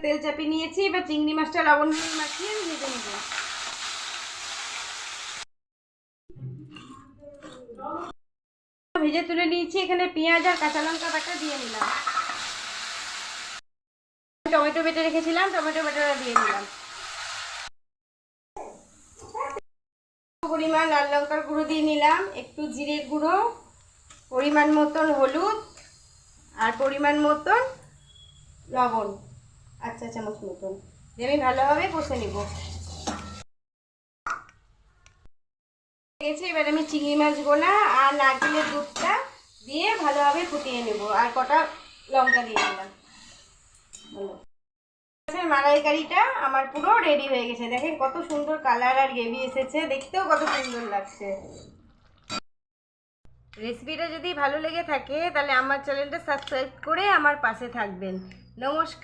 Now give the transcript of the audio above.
তেল চাপিয়ে নিয়েছি, এবার চিংড়ি মাছটা লবণ হলুদ মাখিয়ে ভেজে নেব। ভেজে তুলে নিয়েছি, এখানে পেঁয়াজ আর কাঁচা লঙ্কা বাটা দিয়ে নিলাম। টমেটো বেটে রেখেছিলাম, টমেটো বাটাটা দিয়ে নিলাম। পরিমাণ লাল লঙ্কার গুঁড়ো দিয়ে নিলাম, একটু জিরের গুঁড়ো, পরিমাণ মতন হলুদ আর পরিমাণ মতন লবণ, 1 চা চামচ মতন দিয়ে আমি ভালোভাবে কষে নেব। এবার আমি চিংড়ি মাছগুলো আর নারকেলের দুধটা দিয়ে ভালোভাবে ফুটিয়ে নেব, আর কটা লঙ্কা দিয়ে দিলাম। মালাইকারিটা আমার পুরো রেডি হয়ে গেছে। দেখেন কত সুন্দর কালার আর গ্রেভি এসেছে, দেখতেও কত সুন্দর লাগছে। রেসিপিটা যদি ভালো লেগে থাকে তাহলে আমার চ্যানেলটা সাবস্ক্রাইব করে আমার পাশে থাকবেন। নমস্কার।